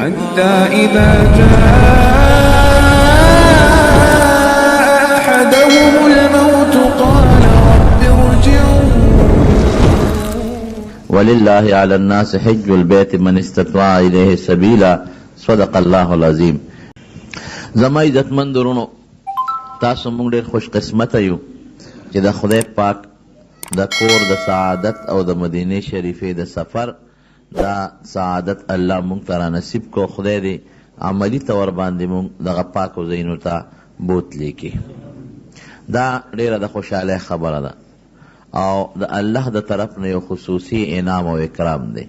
حتى إذا جاء أحدهم الموت قال رب ارجعون ولله على الناس حج البيت من استطاع إليه سبيلا صدق الله العظیم. زما عزتمند ورونو، تاسو مونږ ډېر خوش قسمته یو چې د خدای پاک د کور د سعادت او د مدینې شریفې د سفر دا سعادت الله مونږ ته رانصیب کو. خدای دې عملي طور باندې مونږ دغه پاکو ځایونو ته بوتلی کړي. دا ډېره د خوشحالۍ خبره ده او د الله د طرف نه یو خصوصي انعام او اکرام دی.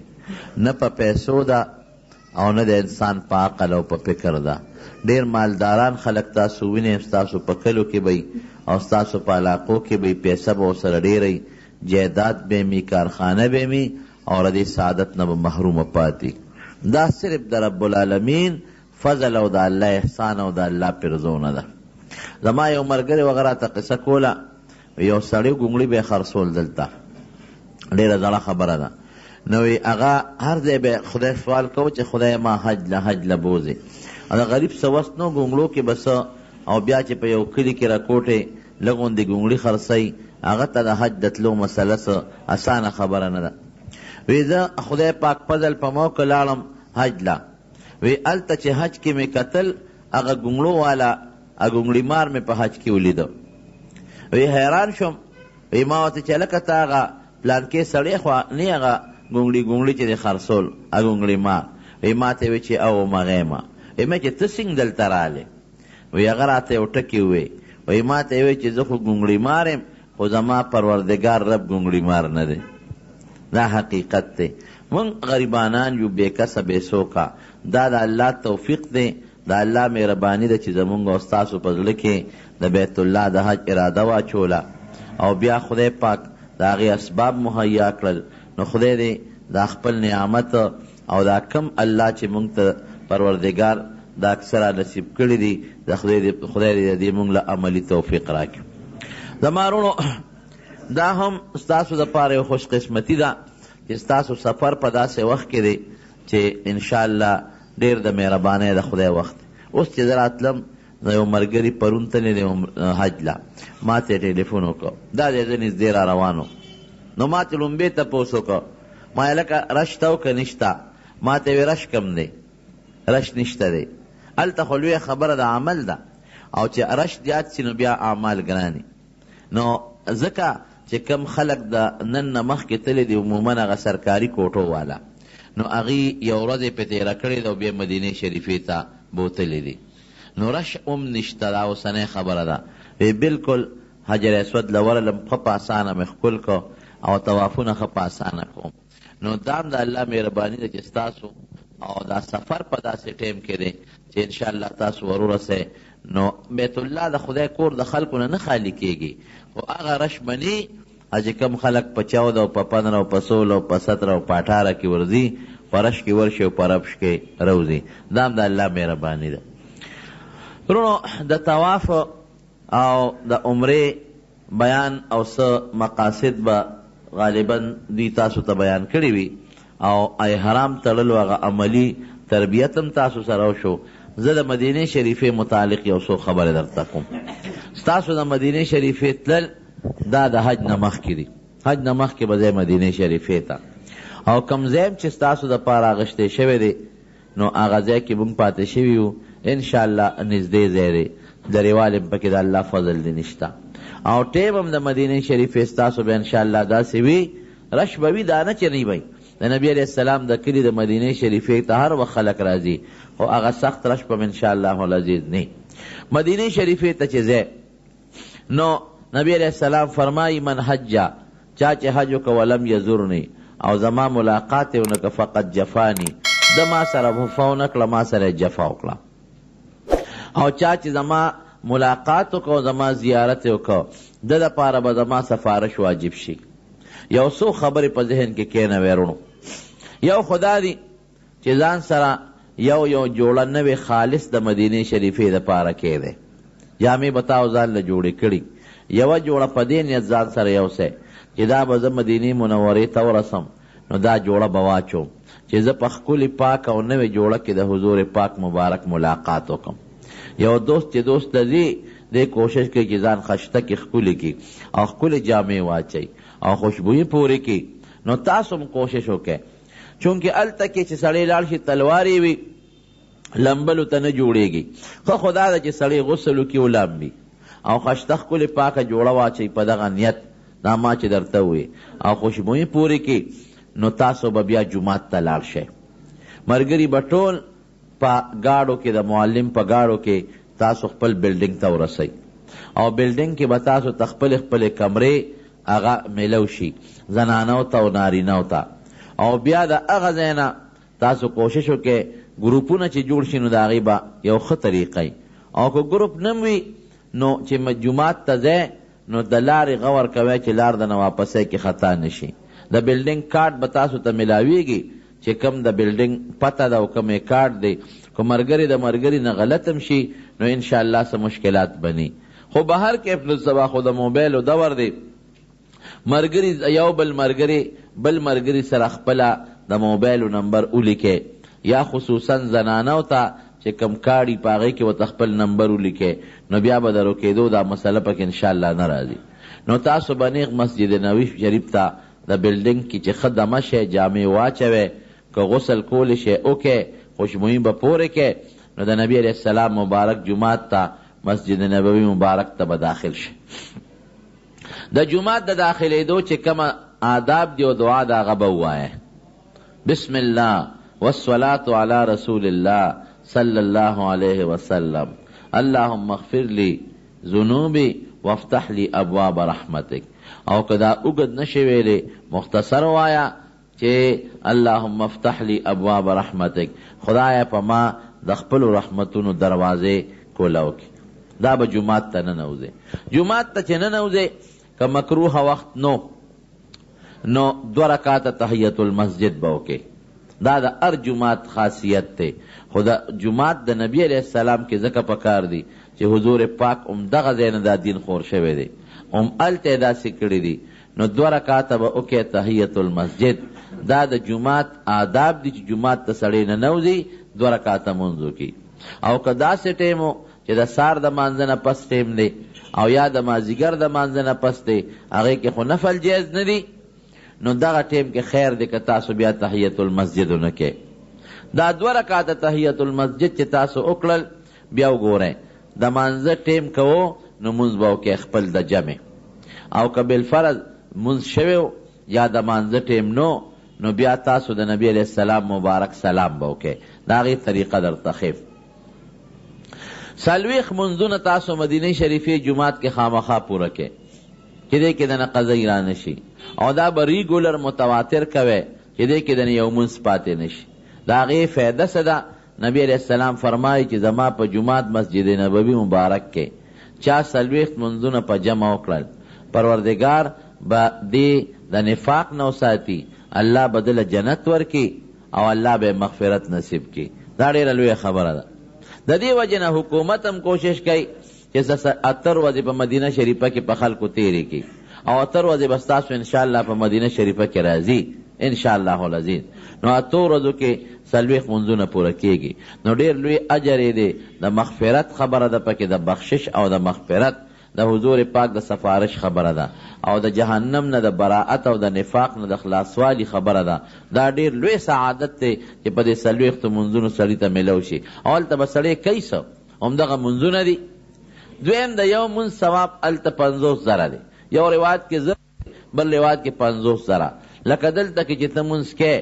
نه په پیسو ده او نه د انسان په عقل او په فکر ده. ډېر مالداران خلک تاسو وینئ، ستاسو په کلو کې به او ستاسو په علاقو کې به پیسه به ورسره ډېرئ، جایداد به می، کارخانه به می، او د دې سعادت نه به محرومه پاتې. دا صرف د رب العالمین فضل او د الله احسان او د الله پرزونه ده. زما یو ملګری وغه راته قصه کوله، یو سړی ګونګړي به خرڅول دلته، ډېره زړه خبره ده. نو هغه هر ځای به خدای سوال کوو چې خدای ما حج له بوځې. د غریب څه وس نو ګونګړو کې به څه، او بیا چې په یو کلي کې راکوټې لږ غوندې ګونګړي خرڅوي، هغه ته د حج د تلو مسله څه اسانه خبره نه ده. وی زه خدای پاک فضل په موقع لاړم حج له، وی هلته چې حج کې مې کتل هغه ګونګړو والا ګونګړي مار مې په حج کې ولیده. وی حیران شوم، وی ما ورته چې لکه ته هغه پلانکې سړی خو نه هغه ګونګړي چې دې خرڅول ګونګړي مار. وی ما ته وی چې او مغې ما، وی ما چې ته څنګه دلته راغلې؟ وی هغه راته یو ټکي ووی، وی ما ته وی چې زه خو ګونګړي مار یم، خو زما پروردګار رب ګونګړي مار نه دی. دا حقیقت دی. مونږ غریبانان یو، بې کسه بې سوکه. دا د الله توفیق دی، د الله مهرباني ده چې زمونږ او ستاسو په زړه کې د بیت الله د حج اراده واچوله او بیا خدای پاک د هغې اسباب مهیا کړل. نو خدای دې دا خپل نعمت او دا کم الله چې مونږ ته پروردګار دا اکثره نصیب کړي دي، د خدای دې مونږ له عملي توفیق راکړي. زما وروڼو، دا هم ستاسو دپاره یو خوش قسمتي ده چې ستاسو سفر په داسې وخت کې دی چې انشاءالله ډېر د مهربانۍ د خدای وخت. اوس چې زه راتلم د یو ملګري پرون تللی دی حج له، ما ته یې ټلیفون وکړ، دا دی زه نږدې را روانو. نو ما ته لومبې تپوس وکړ، ما یې لکه رش ته او که نشته؟ ما ته یې رش کم دی؟ رش نشته دی. هلته خو لویه خبره د عمل ده، او چې رش زیات سي نو بیا اعمال ګراني. نو ځکه چې کم خلک د نن نه مخکې تللی دي عموما هغه سرکاري کوټو والا، نو هغې یو ورځ یې پې تېره کړې ده او بیا مدینې شریفې ته بوتلی دي. نو رش هم نشته، دا اوسنۍ خبره ده. وی بلکل حجر اسود له ورغلم، ښه په اسانه مې ښکل کو او طوافونه ښه په اسانه کوم. نو دا هم د الله مهرباني ده چې ستاسو او دا سفر په داسې ټیم کې دی چې انشاءالله تاسو ورورسئ. نو بیت الله د خدای کور د خلکو نه خالی کېږي، خو هغه رش مني چې کم خلک په 14 او په 15 او په 16 او په 17 او په 18 کې ورځي، په رش کې ورشي او په ربش کې روځي. دا هم د الله مهرباني ده. ورونو، د طواف او د عمرې بیان او څه مقاصد به غالبا دوی تاسو ته بیان کړي وي، او احرام تړلو هغه عملي تربیت هم تاسو سره وشو. زه د مدینې شریفې متعلق یو څو خبرې درته کوم. ستاسو د مدینې شریفې تلل دا د حج نه مخکې دي. حج نه مخکې به ځئ مدینې شریفې ته، او کوم ځای چې ستاسو دپاره اغوښتی شوی دی نو هغه ځای کې موږ پاتې شوي یو، انشاءالله نږدې ځای دی، لرېوالی هم پکې د الله فضل دی نشته. او ټیم هم د مدینې شریفې ستاسو به انشاءالله داسې وي، رش به وي، دا نه چې نه وي. د نبی علیه السلام د کلي د مدینې شریفې ته هر وخت خلک راځي، خو هغه سخت رش به انشاءالله العزیز نه. مدینې شریفې ته چې ځای، نو نبی علیه السلام فرمایي من حجه، چا چې حج وکړه ولم یزورني، او زما ملاقات یې ونه کړه فقط جفانی، ده ما سره وفا ونه کړه، ما سره جفا وکړه. او چا چې زما ملاقات وکړه او زما زیارت یې وکړه، ده دپاره به زما سفارش واجب شي. یو څو خبرې په ذهن کې کښېنوئ ورونو. یو خدا دی چې ځان سره یو جوړه نوې خالص د مدینې شریفې دپاره کېدی، جامې به تا او ځان له جوړې کړي. یوه جوړه په دې نیت ځان سره یو سی چې دا به زه مدینې منورې ته ورسم، نو دا جوړه به واچوم. چې زه په ښکلي پاک او نوې جوړه کې د حضور پاک مبارک ملاقات وکم. یو دوست چې دوست ته ځي دی کوشش کوي چې ځان خشته کې ښکلي کړي او ښکلې جامې واچوي او خوشبویي پورې کړي. نو تاسو هم کوشش وکړئ، چونکې هلته کې چې سړی لاړ شي تلوارې وي لمبلو ته نه جوړېږي. ښه خو دا ده چې سړی غسل وکړي ولامبي او خشته ښکلې پاکه جوړه واچوي په دغه نیت دا ما چې درته ووایي او خوشبویي پورې کړي. نو تاسو به بیا جومات ته لاړ شئ. ملګري به ټول په ګاډو کې د معلم په ګاډو کې تاسو خپل بلډینګ ته ورسئ او بلډینګ کې به تاسو ته خپلې کمرې هغه میلو شي زنانو ته او نارینو ته. او بیا د هغه ځای نه تاسو کوشش وکړئ ګروپونه چې جوړ شي نو د هغې به یو ښه طریقه او که ګروپ نه وي نو چې جومات ته ځئ نو د لارې غور کوئ چې لار د نه واپسی کې خطا نشي. د بلډینګ کارت به تاسو ته ملاویږي چې کم د بلډینګ پته ده او کم یې کارت دی. که ملګري د ملګري نه غلط هم شي نو انشاءالله څه مشکلات بني. خو به هر کیف نو سبا خو د موبایلو دور دی، ملګري یو بل ملګري سره خپله د موبایلو نمبر ولیکئ، یا خصوصا زنانو ته چې کم کاړي په هغې کې ورته خپل نمبر ولیکئ، نو بیا به د روکېدو دا مسله پکې انشاءالله نه راځي. نو تاسو به نیغ مسجد نبوي شریف ته د بلډینګ کې چې ښه دمه شئ جامې واچوئ، که غسل کولی شئ وکئ، خوشبویي به پورې کئ، نو د نبی علیه السلام مبارک جومات ته مسجد نبوي مبارک ته به داخل شئ. د جومات د داخلېدو چې کومه آداب دی او دعا د هغه به ووایئ. بسم الله والصلاة علی رسول الله صلی الله علیه وسلم. اللهم اغفر لی ذنوبی وافتح لی ابواب رحمتک. او که دا اوږد نشي ویلی مختصر وایا چې اللهم افتح لی ابواب رحمتک، خدایا په ما د خپلو رحمتونو دروازې کولاو کی. دا به جومات ته ننوځئ. جومات ته چې ننوځئ که مکروه وخت نو 2 رکعاته تحیت المسجد به وکئ. دا د هر جومات خاصیت دی، خو د جومات د نبی علیه السلام کې ځکه پکار دی چې حضور پاک دغه ځای نه دا دین خور شوی دی، هلته یې داسې کړي دي. نو 2 رکعاته به وکئ تحیت المسجد. دا د جومات آداب دي چې جومات ته سړی ننوځي 2 رکعاته لمونځ وکړي. او که داسې ټیم و چې د سار د مانځه نه پس ټیم دی او یا د مازدیګر د مانځه نه پس دی، هغې کې خو نفل جایز نه دی، نو دغه ټیم کې خیر دی که تاسو بیا تحیت المسجد ونه کې. دا 2 رکعاته تحیت المسجد چې تاسو وکړل بیا وګورئ د مانځه ټیم کوو نو مونځ به وکئ خپل د جمع. او که بالفرض مونځ شوی یا د مانځه ټیم نو بیا تاسو د نبی علیه السلام مبارک سلام به وکئ. د هغې طریقه درته ښیم. 40 منځونه تاسو مدینه شریفې جومات کې خامخا پوره کئ چې دې کې د نه قضی را نشي، او دا به ریګولر متواتر کوئ چې دې کې د نه یو منځ پاتې نشي. د هغې فایده څه ده؟ نبی علیه السلام فرمایي چې زما په جومات مسجد نبوي مبارک کې چا 40 منځونه په جمع وکړل، پروردګار به دې د نفاق نه وساتي، الله به دله جنت ورکړي او الله به مغفرت نصیب کړي. دا ډېره لویه خبره ده. د دې وجې نه حکومت هم کوشش کوي چې 78 ورځې په مدینه شریفه کې په خلکو تېرې کړي، او 8 ورځې به ستاسو انشاءالله په مدینه شریفه کې راځي انشاءالله العزیز. نو 8 ورځو کې 40 منځونه پوره کېږي. نو ډېر لوی اجر یې دی. د مغفرت خبره ده پکې، د بخشش او د مغفرت، د حضور پاک د سفارش خبره ده، او د جهنم نه د براعت او د نفاق نه د خلاصوالي خبره ده. دا ډېر لوی سعادت دی چې په دې 40 منځونو سړي ته میلو شي. او هلته به سړی کوي څه؟ همدغه منځونه دي. دویم د یو منځ ثواب هلته 50 زره دی. یو روایت کې زر، بل روایت کې 50 زره. لکه دلته کې چې ته منځ کې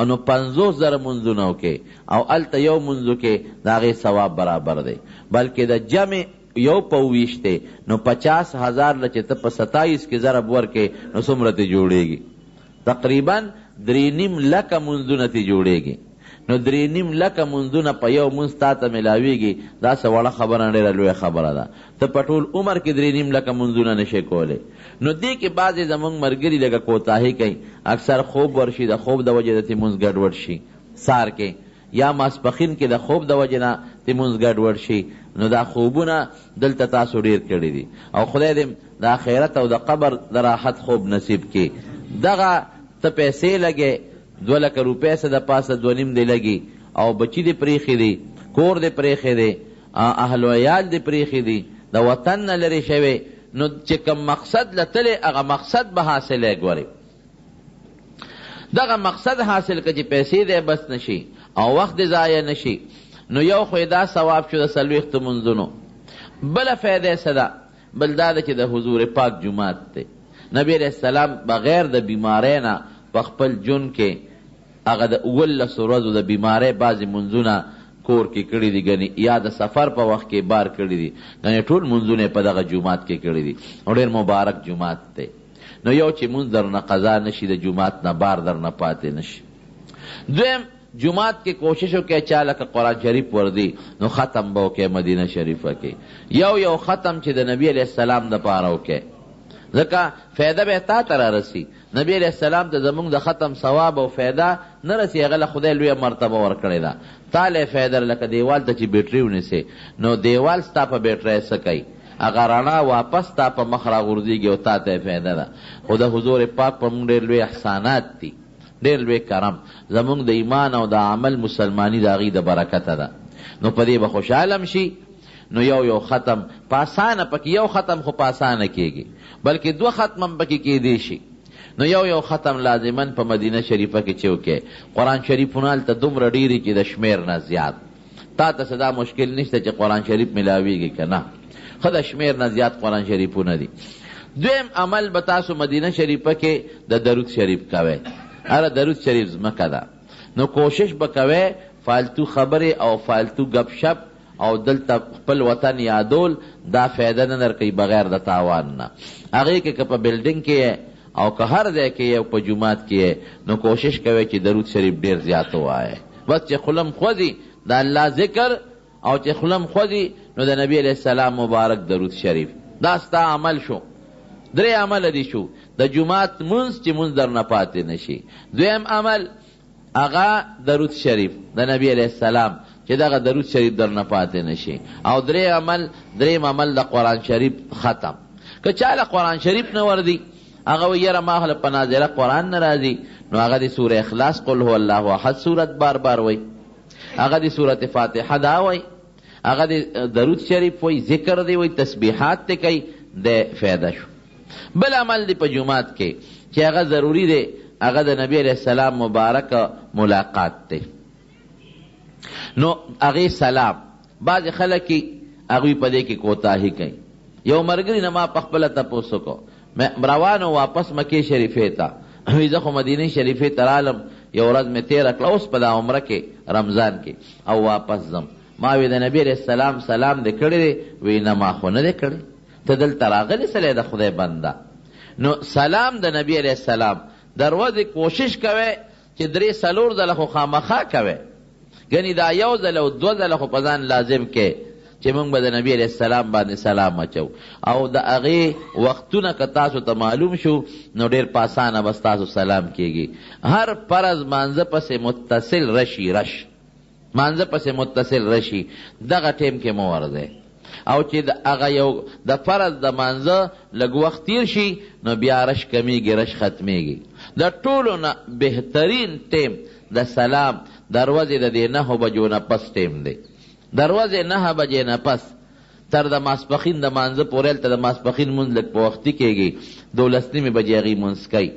نو 50 زره منځونه وکې، او هلته یو منځ وکې د هغې ثواب برابر دی. بلکې د جمع یو په 20 دی، نو 50,000 له چې ته په 27 کې ضرب ورکې نو څومره ته جوړېږي؟ تقریبا 3.5 لکه منځونه ته جوړېږي. نو 3.5 لکه منځونه په یو منځ تا ته میلاویږي. دا څه وړه خبره، ډېره لویه خبره ده. ته په ټول عمر کې 3.5 لکه منځونه نشې کولی. نو دې کې بعضې زموږ ملګري لږه کوتاهي کوي، اکثر خوب ورشي، د خوب د وجې د تیمونځ ګډوډ شي سار کې، یا ماسپخین کې د خوب د وجې نه تیمونځ ګډوډ شي. نو دا خوبونه دلته تاسو ډېر کړي دي، او خدای دې د آخرت او د قبر د راحت خوب نصیب کړي. دغه ته پیسې لګې 2 لک روپے سے د پاسه 2.5 دی لگی او بچی دی پریخی دی کور دی پریخی دی اهل و عیال دی پریخی دی د وطن نه لرې شوی نو چې کوم مقصد لتلی هغه مقصد به حاصلی ګورې دغه مقصد حاصل که چې پیسې دی بس نشي او وخت دی ضایع نشي نو یو خو دا ثواب شو د 40 منځونو بله فایده څه ده بل دا ده چې د حضور پاک جماعت دی نبی علیہ السلام بغیر د بیماری نه په خپل جون کې هغه د 19 ورځو د بیماری بعضې منځونه کور کې کړي دي ګنې یا د سفر په وخت کې بار کړي دي ګنې ټول منځونه په دغه جومات کې کړي دي او ډېر مبارک جومات دی نو یو چې مونځ درنه قضا نشي د جومات نه بار درنه پاتې نشي دویم جومات کې کوشش وکړئ چا لکه قرآن شریف وردي نو ختم به وکړئ مدینه شریفه کې یو ختم چې د نبی علیہ السلام دپاره وکړئ ځکه فایده به تا ته رارسي نبی علیہ السلام ته زمونږ د ختم ثواب او فایده نه رسي هغه له خدای لویه مرتبه ورکړې ده تا له فایده لکه دیوال ته چې بیټري ونیسې نو دیوال ستا په بیټرۍ څه کوي هغه رڼا واپس تا په مخ راغورځېږي او تا ته فایده ده خو د حضور پاک په موږ ډېر لوی احسانات دي ډېر لوی کرم زمونږ د ایمان او د عمل مسلماني د هغې د برکته ده نو په دې به خوشحاله شي نو یو ختم پاسانه پکې یو ختم خو پاسانه کېږي بلکې 2 ختم هم پکې کېدی شي نو یو ختم لازمن په مدینه شریفه کې چې وکړې قرآن شریفونه هلته دومره ډېرې چې د شمیر نه زیات تا ته څه دا مشکل نشته چې قرآن شریف میلاویږي که نه ښه د شمیر نه زیات قرآن شریفونه دي دویم عمل به تاسو مدینه شریفه کې د درود شریف کوئ اره درود شریف ځمکه ده نو کوشش به کوئ فالتو خبرې او فالتو گپ شپ او دلته خپل وطن یادول دا فایده نه درکوي بغیر د تاوان نه هغې کې که په بلډینګ کې او که هر ځای کې او په جومات کې نو کوشش کوئ چې درود شریف ډېر زیات ووایئ بس چې خلم خوځي د الله ذکر او چې خلم خوځي نو د نبی علیہ السلام مبارک درود شریف دا ستا عمل شو 3 عمل دي شو د جومات منځ چې منځ در نه پاتې نشي دویم عمل هغه درود شریف د نبی علیہ السلام چې دغه درود شریف در نه پاتې نشي او دریم عمل د قرآن شریف ختم که چاله قرآن شریف نه وردي هغه وی یاره ما خو په ناظره قرآن نه راځي نو هغه د سوره اخلاص قل هو الله احد صورت بار وی هغه د سورت فاتحه دا وی هغه د درود شریف وی ذکر دی وی تسبیحات ته کوي د فایده شو بل عمل دی په جومات کې چې هغه ضروری دی هغه د نبی علیہ السلام مبارک ملاقات دی نو هغې سلام بعضې خلک هغوی په دې کې کوتاهي کوي یو ملګري نه ما په خپله تپوس وکړو روانو واپس مکې شریفې ته وی زه خو مدینې شریفې ته رالم یو ورځ مې تېره کړه اوس په دا عمره کې رمضان کې او واپس ځم ما وی د نبی علیہ السلام سلام دې کړی دی وی نه ما خو نه دی کړی ته دلته راغلی سلی د خدای بنده نو سلام د نبی علیہ السلام دروازې کوشش کوئ چې 3-4 ځله خو خامخا کوئ ګنې دا 1 ځله او 2 ځله خو په ځان لازم کې چې موږ به د نبی علیہ السلام باندې سلام اچو او د هغې وختونه که تاسو ته معلوم شو نو ډېر په اسانه بس تاسو سلام کېږي هر فرض مانځه پسې متصل مانځه پسې متصل رشي دغه ټیم کې مو ورځئ او چې هغه یو د فرض د مانځه لږ وخت تیر شي نو بیا رش کمیږي رش ختمیږي د ټولو نه بهترین ټیم د سلام دروازې د دې 9 بجو نه پس ټیم دی دروازې 9 بجې نه پس تر د ماسپښین د مانځه پورې هلته د ماسپښین مونځ لږ په وختي کېږي 12 بجې هغې مونځ کوي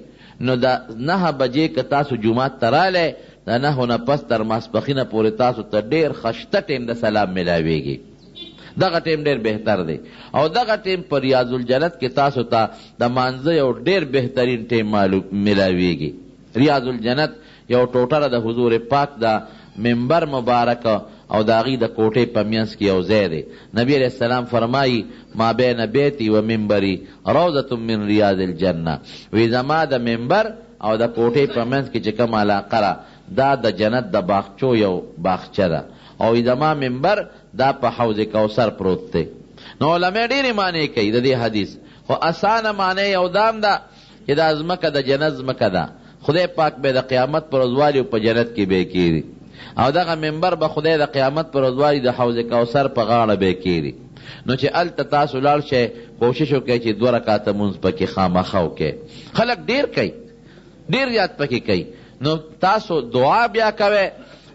نو د 9 بجې که تاسو جومات ته رالی د 9 نه پس تر ماسپښینه پورې تاسو ته ډېر خشته ټیم د سلام میلاویږي دغه ټیم ډېر بهتر دی او دغه ټیم په ریاض الجنت کې تاسو ته د مانځه یو ډېر بهترین ټیم میلاویږي ریاض الجنت یو ټوټه د حضور پاک د منبر مبارک او د هغې د کوټې په منځ کې یو ځای دی نبی علیہ السلام فرمایي ما بین بیتی و منبری روضة من ریاض الجنه وی زما د منبر او د کوټې په منځ کې چې کوم علاقه ده دا د جنت د باغچو یو باغچه ده او زما منبر دا په حوض کوثر پروت دی نو علماء ډېرې معنی کوي د دې حدیث خو اسانه معنی یو دام ده چې دا ځمکه د جنت ځمکه ده خدای پاک به د قیامت پر ورځ والي په جنت کې به کېږي او دغه منبر به خدای د قیامت پر ورځ والي د حوض کوثر په غاړه به کېږي نو چې هلته تاسو لاړ شئ کوشش وکړئ چې 2 رکعاته مونځ پکې خامخا وکړئ خلک ډېر کوي ډېر زیات پکې کوي نو تاسو دعا بیا کوئ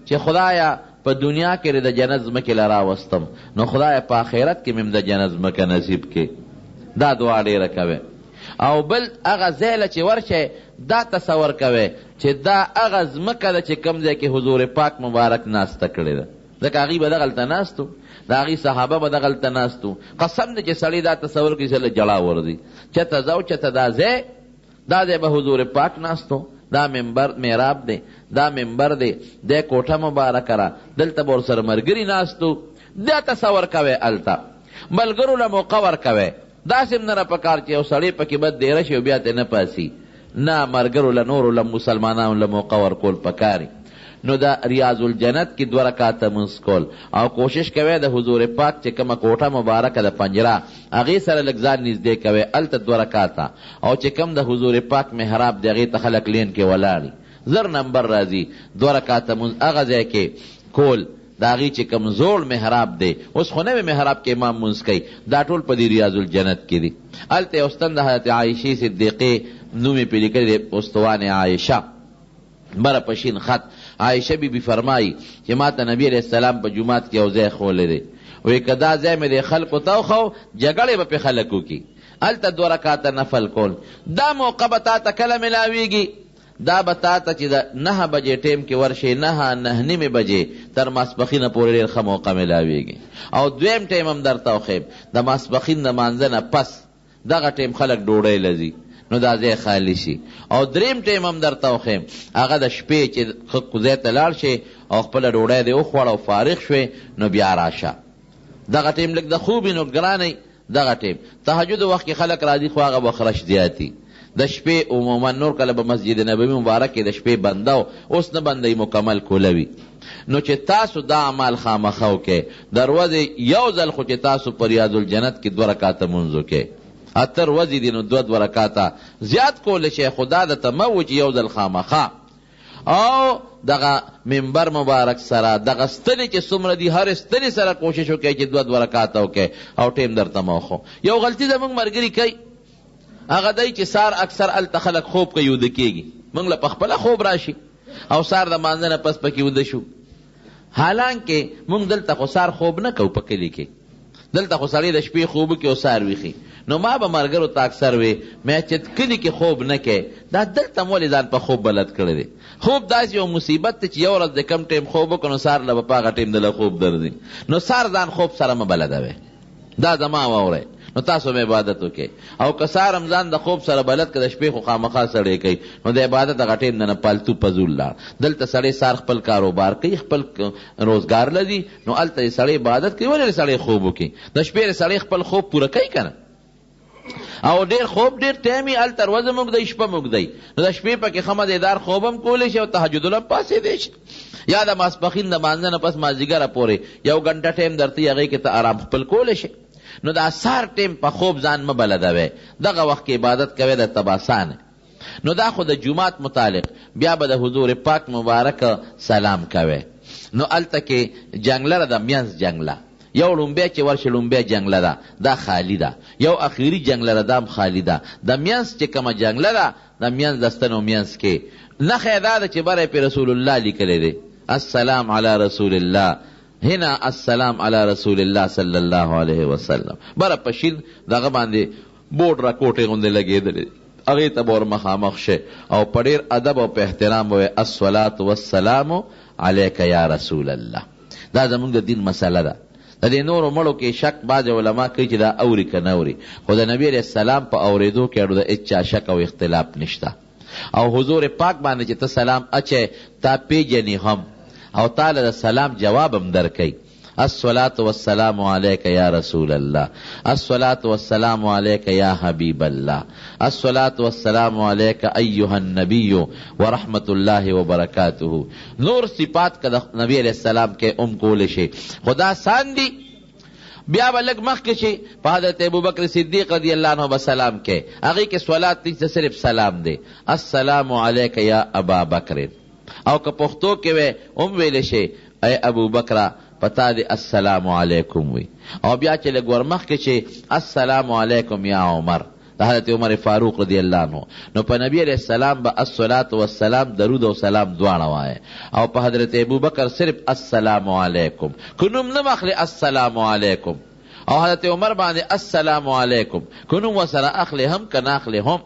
چې خدایا په دنیا کې د جنت ځمکې له راوستم، نو خدایا په آخرت کې مې د جنت ځمکه نصیب کې. دا دعا ډېره کوئ. او بل هغه ځای له چې ورشئ دا تصور کوئ چې دا هغه ځمکه ده چې کوم ځای کې حضور پاک مبارک ناسته کړې ده. ځکه هغوی به دغلته ناستو، د هغوی صحابه به دغلته ناستو. قسم دی چې سړی دا تصور کوي چې له جړا ورځي، چېرته ځو چېرته دا ځای به حضور پاک ناستو، دا منبر محراب دی، دا منبر دی، دا کوټه مبارکه را، دلته به ورسره ملګري ناستو. دا تصور کوئ. هلته ملګرو له موقع ورکوئ. داسې هم نه را پکار چې یو سړی پکې بد دیره شي او بیا ته نه پاسي. نه، ملګرو له نورو له مسلمانانو له موقع ورکول پکاري. نو دا ریاض الجنت کې 2 رکعاته منځ کول او کوشش کوئ د حضور پاک چې کومه کوټه مبارکه د پنجره هغې سره لږ ځان نږدې کوئ، هلته 2 رکعاته. او چې کوم د حضور پاک محراب دی هغې ته خلک لین کې ولاړي، زر نمبر راځي. 2 رکعاته منځ هغه ځای کې کول د هغې چې کوم زوړ محراب دی. اوس خو نوی محراب کې امام منځ کوي، دا ټول په دې ریاض الجنت کې دي. هلته یو ستن د حضرت عایشې صدیقې نوم یې پرې لیکلی دی، استوان عایشه، بره په شین خط. عایشه بی بی فرمایی چې ما ته نبی علیہ السلام په جومات کې یو ځای ښولی دی، وایي که دا ځای مې د خلکو ته وښو جګړې به پې خلک وکړي. هلته 2 رکعاته نفل کول. دا موقع به تا ته کله میلاویږي؟ دا به تا ته چې د 9 بجې ټیم کې ورشي، 9:09 بجې تر ماسپښینه پورې ډېر ښه موقع میلاویږي. او دویم ټیم هم درته وښیم، د ماسپښین د مانځه نه پس دغه ټیم خلک ډوډۍ لځي، نو دا ځای خالی شي. او دریم ټیم هم درته وښیم، هغه د شپې چې ځای ته لاړ شي او خپله ډوډۍ دې وخوړه او فارغ شوې، نو بیا راشه. دغه ټیم لږ د خوب نو ګرانئ. دغه ټیم تهجد وخت کې خلک راځي، خو هغه به خرش زیاتي. د شپې عموما نور کله به مسجد نبوي مبارک کې د شپې بنده و، اوس نه بندوي، مکمل کولوي. نو چې تاسو دا عمل خامخا وکئ، د ورځې یو ځل خو چې تاسو په ریاض الجنت کې 2 رکعاته مونځ وکئ. اتر ورځې دي نو 2 رکعاته زیات کولی شئ، خدا درته مه و چې یو ځل خامخا. او دغه منبر مبارک سره دغه ستنې چې څومره دي هر ستنې سره کوشش وکئ چې 2 رکعاته وکئ او ټیم درته مه وښو. یو غلطي زموږ ملګري کوي، هغه دی چې سار اکثر هلته خلک خوب کوي، وده کېږي. موږ له پخپله خوب راشي او سار د مانځه نه پس پکې وده شو. حالانکې موږ دلته خو سار خوب نه کوو، په کلي کې دلته خو سړی د شپې خوب وکړي او سار ویښي. نو ما به ملګرو ته اکثر وی مې چې کلي کې خوب نه کوې، دا دلته م ولې ځان په خوب بلد کړی دی؟ خوب داسې یو مصیبت دی چې یو ورځ د کم ټیم خوب وکړو نو سار له به په هغه ټیم دله خوب درځي. نو سار ځان خوب سره مه بلدوئ، دا زما واورئ. نو تاسو م عبادت وکئ. او که سار هم ځان د خوب سره بلد که د شپې خو خامخا سړی کوي، نو د عبادت هغه ټیم نه پالتو پزول لاړ. دلته سړی سار خپل کاروبار کوي، خپل روزګار لري، نو هلته سړی عبادت کوي. ولې سړی خوب وکړي؟ د شپې سړی خپل خوب پوره کوي که نه؟ او ډېر خوب ډېر ټایم یې هلته ورځه موږدی، شپه موږدی. نو د شپې پکې ښه مزېدار خوب هم کولی شي او تهجد هم پاڅېدی شي، یا د ماسپښین د مانځه نه پس مازدیګره پورې 1 غنټه ټایم درته یي، هغې کې ته آرام خپل کولی شي. نو دا سار ټیم په خوب ځان مه بلدوئ، دغه وخت کې عبادت کوئ درته به اسانه. نو دا خو د جومات متعلق. بیا به د حضور پاک مبارک سلام کوئ. نو هلته کې جنګله ده، د منځ جنګله، یو لومبی چې ورشي لومبی جنګله ده، دا خالی ده. یو اخیري جنګله ده، دا هم خالی ده. د منځ چې کومه جنګله ده، د منځ د ستنو منځ کې نښه دا ده چې بره پې رسول الله لیکلی دی، السلام علی رسول الله، هنا السلام علی رسول الله صلی الله علیه وسلم. بره په شین دغه باندې بورډ را کوټې غوندې لګېدلی، هغې ته به ور مخامخ شي او په ډېر ادب او په احترام به وایي الصلاة والسلام علیک یا رسول الله. دا زموږ د دین مسله ده. د دې نورو مړو کې شک بعضې علما کوي چې دا اوري که نه اوري، خو د نبي علیه السلام په اورېدو کې اړو د هېڅ چا شک او اختلاف نشته. او حضور پاک باندې چې ته سلام اچئ، تا پیژنې هم او تعالی د سلام جواب هم درکوي. الصلاة والسلام علیک یا رسول الله، الصلاة والسلام علیک یا حبیب الله، الصلاة والسلام علیک ایها النبی ورحمت الله وبرکاته. نور صفات که د نبی علیہ السلام کې کولی شي، خدا سان دی. بیا به لږ مخکې شي په حضرت ابوبکر صدیق رضی الله عنه به سلام کې، هغې کې صلات نشته، صرف سلام دی، السلام علیک یا ابا بکر. او که پښتو کې وی هم ویلی شي ای ابوبکره پتا دی السلام علیکم وی. او بیا چې لږ ورمخکې چې السلام علیکم یا عمر، دا حضرت عمر فاروق رضی اللہ عنہ. نو په نبی علیہ السلام با الصلاة والسلام درود و سلام دواړه وایه، او په حضرت ابوبکر صرف السلام علیکم، کنوم نه اخلي السلام علیکم، او حضرت عمر باندې السلام علیکم کنوم وسره اخلي هم کنه اخلي هم.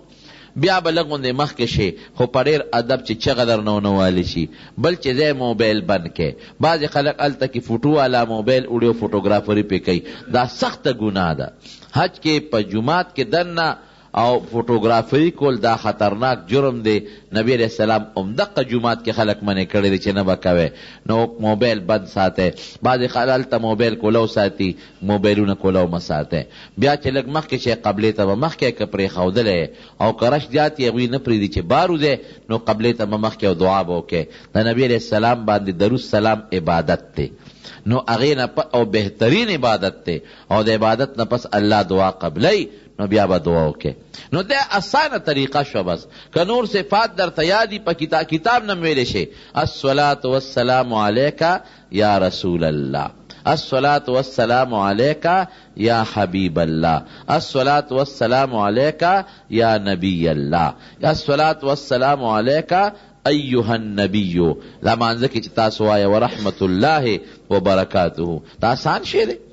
بیا به لږ مخکې شي، خو په ډېر ادب چې چغه درنه ونه والي شي. بل چې ځای موبایل بند کې، بعضې خلک هلته کې فوټو والا موبایل وړي فوټوګرافري پې کوي، دا سخته ګناه ده. حج کې په جومات کې دننه او فوټوګرافري کول دا خطرناک جرم دی. نبی علیہ السلام دقه جومات کې خلک منع کړی دی چې نه به کوئ. نو موبایل بند ساتئ. بعضې خلک هلته موبایل کولو ساتي، موبایلونه کولو مه ساتئ. بیا چې لږ مخکې شي قبلې ته به مخکې که پرېښودلی او که رش زیات یې هغوی نه پرېږدي چې بار وځئ، نو قبلې ته به مخکې او دعا به وکئ. د نبی علیہ السلام باندې درود سلام عبادت دی، نو هغې نه او بهترین عبادت دی، او د عبادت نه پس الله دعا قبلی، نو بیا به دعا وکړي. نو دا اسانه طریقه شو. بس که نور صفات درته یادي په کتاب نه ویلی شي، الصلاة والسلام علیک یا رسول الله، الصلاة والسلام علیک یا حبیب الله، الصلاة والسلام علیک یا نبی الله، الصلاة والسلام علیک ایها النبی. دا مانځه کې چې تاسو وایه ورحمت الله وبرکاته، دا آسان شی دی.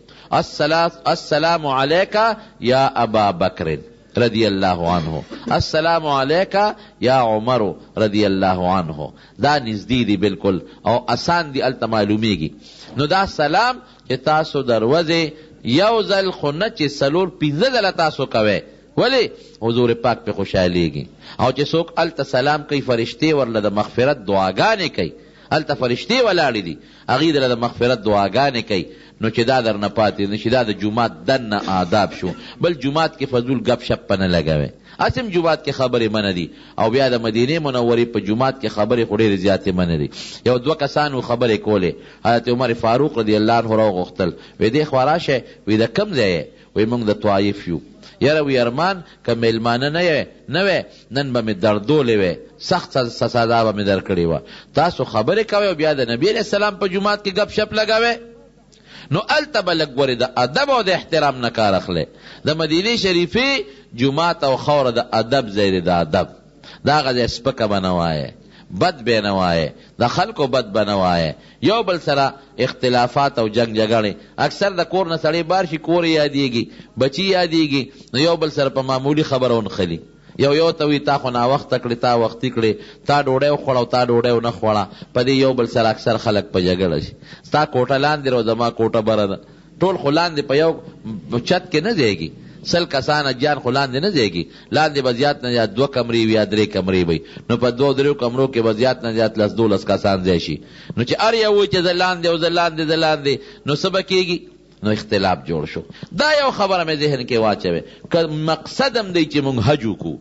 السلام علیک یا ابا بکر رضی اللہ عنہ، السلام علیک یا عمر رضی اللہ عنہ. دا نزدی دی بالکل او آسان دی، التا معلومیگی. نو دا سلام چې تاسو دروازه یو ځل خو نه چې څلور پنځه ځله تاسو کوئ، ولی حضور پاک پہ خوشحالیږي. او چې څوک التا سلام کوي، فرشتې ورله د مغفرت دعاګانې کوي، التا فرشتې ولاړې دي، هغې درله د مغفرت دعاګانې کوي. نو چې دا در نه پاتې نشي، دا د جومات دننه آداب شو. بل جومات کې فضول گپ شپ نه لګوئ، اسم جومات کې خبرې منه دي. او بیا د مدینې منورې په جومات کې خبرې خو ډېرې زیاتې منه دي. یو دوه کسانو خبرې کولې، حضرت عمر فاروق رضی الله عنه راوغوښتل، وی دې خوا راشه، وی د کوم ځای یې؟ وی موږ د طایف یو. یاره وی ارمان که میلمانه نه وی نن به مې دردولې وی، سخت سزا به مې درکړې وه. تاسو خبرې کوئ او بیا د نبي علیہ السلام په جومات کې گپ شپ لګوئ. نو الته به لږ ګورې د ادب او د احترام نه کار اخلی. د مدینې شریفې جومات او خوره د ادب ځای دی، د ادب. د هغه ځای سپکه به نه وایې، بد به نه وایې، د خلکو بد به نه وایې، یو بل سره اختلافات او جنگ جګړې. اکثر د کور نه سړی بار شي، کور یادېږي، بچي یادېږي، نو یو بل سره په معمولي خبره ونښلي. یو ته وي تا خو ناوخته کړې، تا وختي کړې، تا ډوډۍ وخوړه او تا ډوډۍ ونه خوړه. په دې یو بل سره اکثر خلک په جګړه شي. ستا کوټه لاندې رو، زما کوټه بره ده، ټول خو لاندې په یو چت کې نه ځایږي. 100 کسان اجان خو لاندې نه ځایږي، لاندې به زیات نه زیات 2 کمرې وي یا 3 کمرې وي. نو په 2-3 کمرو کې به زیات نه زیات 10-12 کسان ځای شي. نو چې هر یو وایي چې زه لاندې او زه لاندې، نو څه به کېږي؟ نو اختلاف جوړ شو. دا یو خبره مې ذهن کې واچوي، که مقصد هم دی چې مونږ حج وکړو،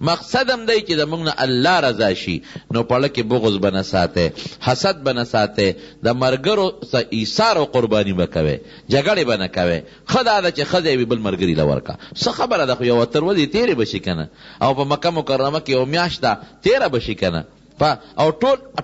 مقصد هم دی چې د مونږ نه الله رضا شي، نو پړه کې بغض به نه ساتئ، حسد به نه ساتئ، د ملګرو څه ایثار او قرباني به کوئ، جګړې به نه کوئ. ښه دا ده چې ښځی وي بل ملګري له ورکړه، څه خبره ده، خو یو اتر ورځې تېرې به شي که نه، او په مکه مکرمه کې یو میاشت ده تېره به شي که نه. او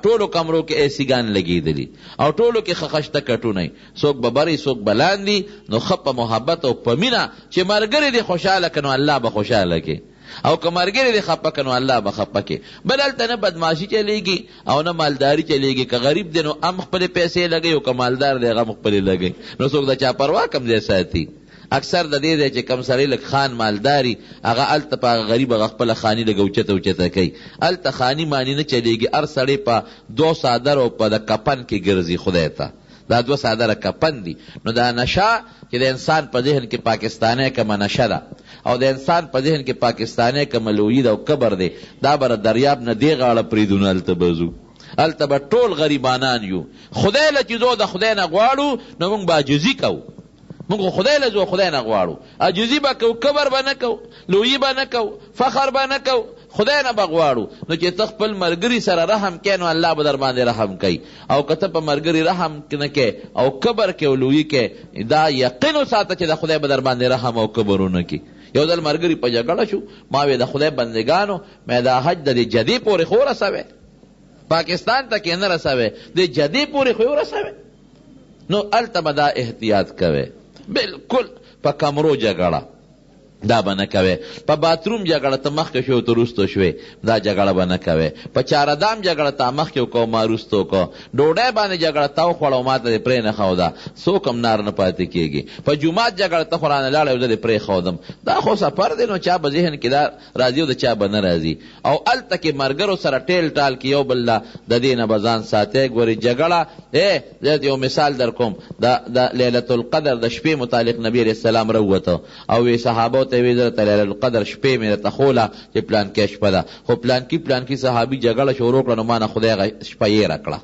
ټولو کمرو کې ایسیګان لګېدلي، او ټولو کې خښته کټونه، څوک به برې څوک به لاندې. نو ښه په محبت او په مینه چې ملګري دې خوشحاله که نو الله به خوشحاله کې، او که ملګري دې خفه که نو الله به خفه کې. بل هلته نه بدماشي چلېږي او نه مالداري چلېږي. که غریب دی نو هم خپلې پیسې لګوي، او که مالدار دی هغه هم خپلې لګوي. نو څوک د چا پروا کم ځای ساتي. اکثر د دې دی چې کم سړی لږ خان مالداري، هغه هلته په هغه غریب هغه خپله خاني لږ اوچته کوي. هلته خاني مانی نه چلېږي، هر سړی په 2 څادر او په د کپن کې ګرځي خدای ته. دا 2 څادره کپن دي. نو دا نشه چې د انسان په ذهن کې پاکستانی کمه نشه ده، او د انسان په ذهن کې پاکستانی کمه لویي ده او کبر دی، دا به دریاب نه دې غاړه پرېږدو، هلته به ځو، هلته به ټول غریبانان یو. خدای له چې ځو د خدای نه غواړو، نو موږ به عاجزي کوو. موږ خدای له ځو خدای نه غواړو، عاجزي به کوو، کبر به نه کوو، لویي به نه کوو، فخر به نه کوو، خدای نه به غواړو. نو چې ته خپل ملګري سره رحم کوې، نو الله به در باندې رحم کوي. او که ته په ملګري رحم نه کوې او کبر کوې او لویي کوې، دا یقین وساته چې د خدای به در باندې رحم او کبر ونه کړي. یو ځل ملګري په جګړه شو، ما وی د خدای بندګانو مې دا حج د دې جدې پورې خو ورسوئ، پاکستان ته کې نه رسوئ، د جدې پورې خو ورسوئ. نو هلته به دا احتیاط کوئ. بالکل په کمرو جګړه، دا به نه کوې. په باتروم جګړه ته مخکې شو ته وروستو شوې، دا جګړه به نه کوې. په چاردام جګړه ته مخکې وکړو ما وروستو وکړو. ډوډۍ باندې جګړه ته وخوړه ما ته دې پرېنښوده، څوک هم نار نه پاتې کېږي. په جومات جګړه ته خو رانه لاړی او زه دې پرېښودم. دا خو سفر دی، نو چا به ذهن کې دا راځي او د چا به نه راځي. او هلته کې ملګرو سره ټیل ټال کې یو بل د دې نه به ځان ساتئ. ګورې جګړه زه یو مثال در کوم، د لیلة القدر د شپې متعلق نبي علیه السلام راووته او وی صحابو ته وی درته لیلة القدر شپې مې راته خوله چې پلانکې شپه ده، خو پلانکي صحابي جګړه شروع کړه نو ما نه خدای شپه یېره کړه.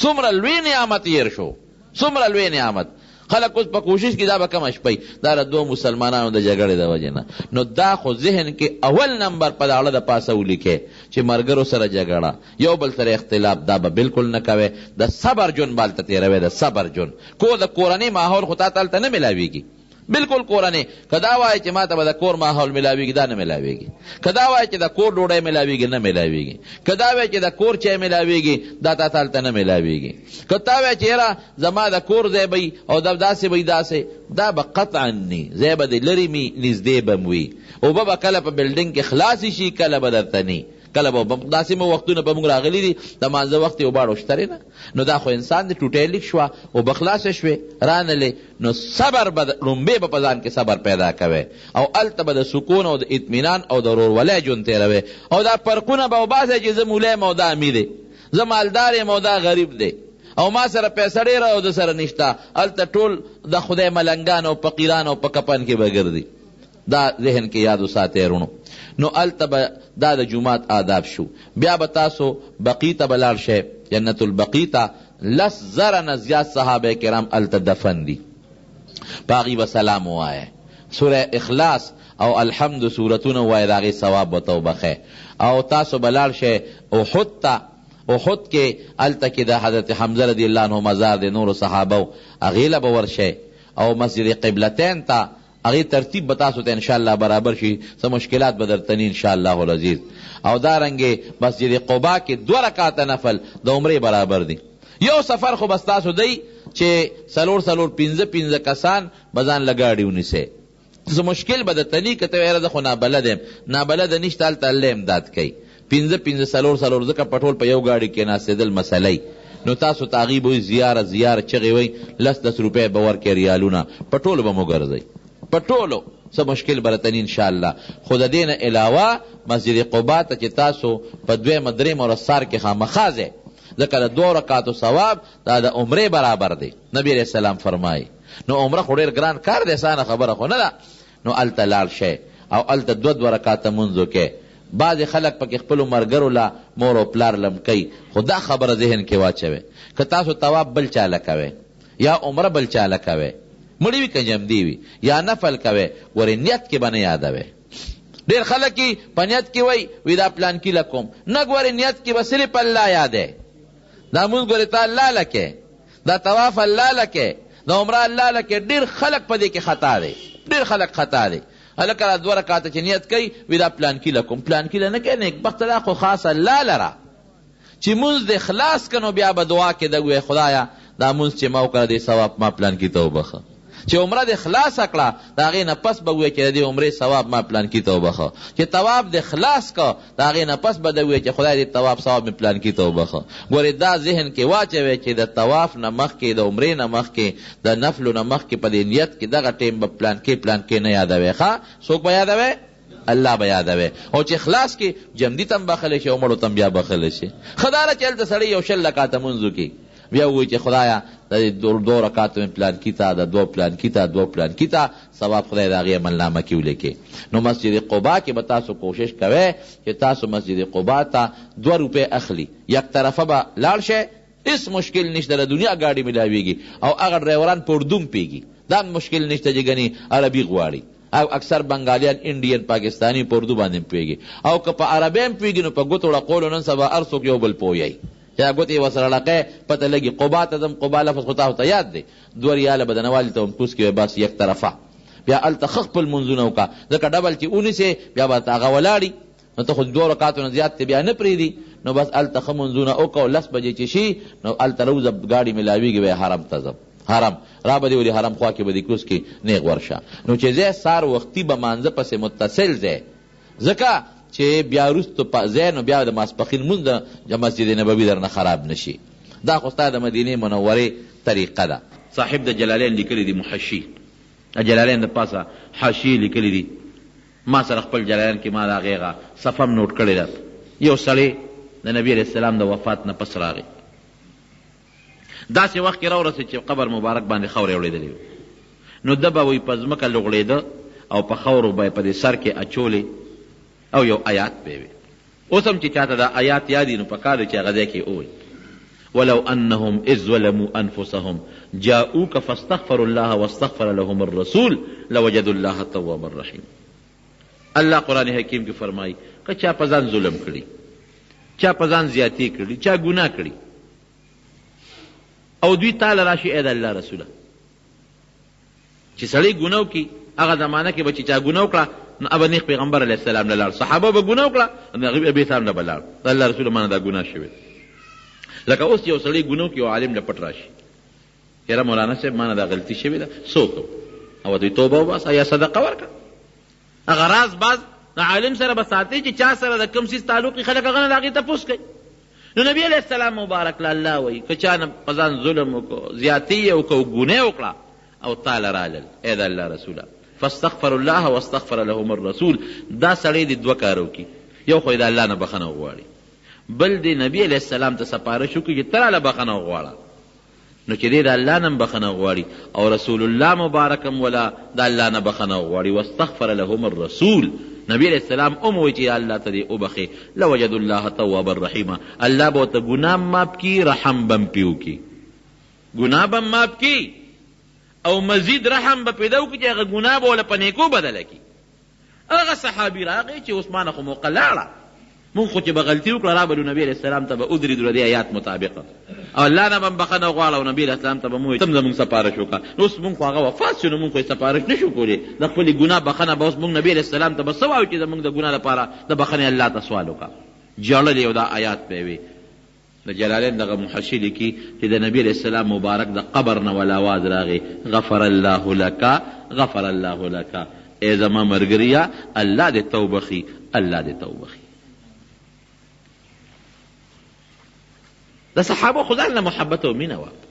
څومره لوی نعمت یېر شو، څومره لوی نعمت. خلک اوس په کوشش کې دا به کمه شپی، دا د دوه مسلمانانو د جګړې د وجې نه. نو دا خو ذهن کې اول نمبر په داړه د پاسه ولیکې چې ملګرو سره جګړه، یو بل سره اختلاف، دا به بالکل نه کوې. د صبر جون بالته تېروې، د صبر جون کو د کورنۍ ماحول خو تا ته هلته نه میلاویږي. بالکل کورنۍ که دا وایي چې ما ته به د کور ماحول میلاویږي، دا نه میلاویږي. که دا وایي چې د کور ډوډۍ میلاویږي، نه میلاویږي. که دا وایي چې د کور چای میلاویږي، دا تا ته هلته نه میلاویږي. که تا وایي چې یاره زما د کور ځای به او داسې به داسې، دا به قطعا نه، ځای به د لرې مي نږدې به م وي. اوبه به کله په بلډینګ کې خلاصې شي، کله به درته نه، کله به داسې مو وختونه به موږ راغلي دي د مانځه وخت یې اوبه ډوشترې نه. نو دا خو انسان د ټوټۍ لیک شوه، اوبه خلاصې شوې رانلې. نو صبر به لومبې به په ځان کې صبر پیدا کوې او هلته به د سکون او د اطمینان او د ورورولۍ ژوند تېروې. او دا فرقونه به وباسئ چې زه مولی یم او دا امیر دی، زه مالدار یم او دا غریب دی، او ما سره پیسه ډېره او د سره نشته. هلته ټول د خدای ملنګان او فقیران او په کفن کې به ګرځي. دا ذهن کې یاد وساتئ رونو. نو هلته به دا د جومات آداب شو. بیا به تاسو بقی ته به لاړ شئ، جنت البقی ته. 10,000 نه زیات صحابه کرام هلته دفن دي. په هغې به سلام ووایئ، سوره اخلاص او الحمد سورتونه ووایئ، د هغې ثواب به ته وبخئ. او تاسو به لاړ شئ احد ته. احد کې هلته کې د حضرت حمزه رضی الله عنه مزار د نورو صحابو، هغې له به ورشئ. او مسجد قبلتین ته، هغې ترتیب به تاسو ته انشاءالله برابر شي، څه مشکلات به درته نی انشاءالله العزیز. او دارنګې مسجد قبا کې 2 رکعاته نفل د عمرې برابر دي. یو سفر خو بس تاسو دی چې 4 کسان به ځان له ګاډي ونیسئ، څه مشکل به درته نی. که ته وایې زه خو نابلد یم، نابلده نشته، هلته الله امداد کوي. 5 ځکه په ټول په یو ګاډي کې ناستېدل مسئله. نو تاسو ته هغې به وایي زیاره چغې وایي 10 روپۍ به ورکړې ریالونه، په ټولو به مو ګرځئ، په ټولو څه مشکل برتنی انشاءالله. خو د دې نه علاوه مسجد قبا ته چې تاسو په 2 درېم او سار کې خامخا ځئ، ځکه د 2 رکعاتو ثواب دا د عمرې برابر دی. نبی علیه السلام فرمایي. نو عمره خو ډېر ګران کار دی، اسانه خبره خو نه ده. نو هلته لاړ شئ او هلته 2 رکعاته مونځ وکئ. بعضې خلک پکې خپلو ملګرو له مور او پلار لم کوي، خو دا خبره ذهن کې واچوئ. که تاسو طواف بل چاله کوئ یا عمره بل چاله کوئ، مړی وي که جمدی وي، یا نفل کوئ، ورې نیت کې به نه یادوئ. ډېر خلک په نیت کې وایي دا پلانکي له کوم، نه ګورې نیت کې به صرف الله یادی. دا مونځ ګورې ته الله له کې، دا طواف الله له کې، دا عمره الله له کې. ډېر خلک په دې کې خطا دی، ډېر خلک خطا دی. هلکه را 2 رکعاته چې نیت کوي وي دا پلانکي له کوم، پلانکي له نه کوي، نیکبخته دا خو خاص الله لره. چې مونځ دې خلاص که نو بیا به دعا کې د وی خدایه دا مونځ چې ما وکړه دې ثواب ما پلانکي ته وبخه. چې عمره دې خلاصه کړه د هغې نه پس به ووایې چې د دې عمرې ثواب ما پلانکي ته وبخه. چې طواف دې خلاص که د هغې نه پس به دې ووایې چې خدای دې طواف ثواب مې پلانکي ته وبخه. ګورې دا ذهن کې واچوئ چې د طواف نه مخکې، د عمرې نه مخکې، د نفلو نه مخکې په دې نیت کې دغه ټیم به پلانکې نه یادوئ. ښه څوک به یادوئ؟ الله به یادوئ. او چې خلاص کې جمدي ته هم بخلی شي او مړو ته هم بیا بخلی شي. ښه دا ده چې هلته سړی یو 20 رکعاته مونځ وکړي، بیا ووایي چې خدایه د 2 رکعاتو مې پلانکي ته، د 2 پلانکي ته ثواب خدای د هغې عملنامه کې ولیکي. نو مسجد قبا کې به تاسو کوشش کوئ چې تاسو مسجد قبا ته 2 روپۍ اخلي، یک طرفه به لاړ شئ، هېڅ مشکل نشته، د دنیا ګاډي میلاویږي او هغه ډرایوران په اردو م پوهېږي، دا مشکل نشته چې ګنې عربي غواړي. او اکثر بنگالیان، انډین، پاکستانی په اردو باندې پوهېږي. او که په عربي هم پوهېږي نو په ګوتو ړقولو نن سبا هر څوک یو بل پوهیږي. یا ګوتې ورسره ړقی پته لګي. قبا ته ځم، قبا لفظ خو تاسو ته یاد دی، 2 ریاله به د نوالي ته هم کوز کوې، بس یک طرفه. بیا هلته ښه خپل منځونه وکړه، ځکه ډبل چې ونیسې بیا به هغه ولاړي، نو ته خو 2 رکعاتو نه زیات ته بیا نه پرېږدي. نو بس هلته ښه منځونه وکړه، 10 بجې چې شي نو هلته روزه ګاډي میلاویږي، وایي حرم ته ځم، حرم. را به دې ودې حرم خوا کې به دې کوز کې نیغ ورشه. نو چې ځای سار وختي به مانځه پسې متصل ځای، ځکه چې بیا وروستو ځای نو بیا د ماسپښین لمونځ د مسجد نبوي درنه خراب نشي. دا خو ستا د مدینې منورې طریقه ده. صاحب د جلالین لیکلی دی محشي، جلالین د پاسه حاشیې لیکلی دي. ما سره خپل جلالین کې ما د هغې هغه صفه م نوټ کړې ده. یو سړی د نبي علیه السلام د وفات نه پس راغی، داسې وخت کې راورسېد چې قبر مبارک باندې خاورې اورېدلې وي. نو ده به وایي په ځمکه لغړېده او په خاورو به یې په دې سر کې اچولې او یو آیات به وي. اوس هم چې چاته دا آیات یادي نو پکار دی چې هغه ځای کې ووایي ولو انهم اذ ظلموا انفسهم جاءوك فاستغفروا الله واستغفر لهم الرسول لوجدوا الله توابا رحیم. الله قرآن حکیم کې فرمایي که چا په ځان ظلم کړي، چا په ځان زیاتي کړي، چا ګناه کړي او دوی تاله راشي ای د الله رسوله، چې سړی ګناه وکړي هغه زمانه کې به چې چا ګناه وکړه نو ابه نیغ پیغمبر علیه السلام نه لاړ، صحابه به ګناه وکړه نو هغوی ابي اسلام نه به لاړ، د الله رسول مانه دا ګناه شوې. لکه اوس یو سړی ګناه وکړي او عالم له پټ راشي یاره مولانا صاحب مانه دا غلطي شوې ده څه وکړو، او دوی توبه وباسه یا صدقه ورکړه. هغه راز باز د عالم سره به ساتي چې چا سره د کوم څیز تعلق وي خلک هغه نه د هغې تپوس کوي. نو نبی علیه السلام مبارک له الله وایي که چا نه په ځان ظلم وکړو، زیاتي یې وکړو، ګناه وکړه او تاله رالل ای د الله رسوله فاستغفر الله واستغفر لهم الرسول. دا سړی د دوه کار وکړي، یو خو یې د الله نه بخښنه وغواړي، بل د نبي علیه السلام ته سپارش وکړي چې ته راله بخښنه وغواړه. نو چې دی د الله نه بخښنه وغواړي او رسول الله مبارک هم ولا د الله نه بخښنه وغواړي واستغفر لهم الرسول، نبی علیہ السلام وایي چې الله ته دې وبخې لوجدوا الله توابا رحیما، الله به ورته ګناه معاف کړي، رحم به هم پې وکړي، ګناه به هم معاف کړي او مزید رحم به پیدا وکړي چې هغه ګناه به وله په نیکو بدله کړي. هغه صحابي راغی چې عثمان خو موقع لاړه، مونږ خو چې به غلطي وکړه رابلو نبي علیه السلام ته به ودرېدو د دې آیات مطابقه او الله نه به هم بخښنه وغواړه او نبي علیه السلام ته به مو تم زمونږ سپارش وکړه. نو اوس مونږ خو هغه وفات شو نو مونږ خو یې سپارش نه شو کولی، د خپلې ګناه بخښنه به اوس مونږ نبي علیه السلام ته به څه وایو چې زمونږ د ګناه لپاره د بخښنې الله ته سوال وکړه. ژړل یې او دا آیات به یې وي. د جلالین دغه محشي لیکي چې د نبي علیه السلام مبارک د قبر نه ول اواز راغی غفر الله لک غفر الله لک، ای زما مرګریا الله دې توبه خي، الله دې توبه خي. د صحابه خدای نه محبت او مینه وه.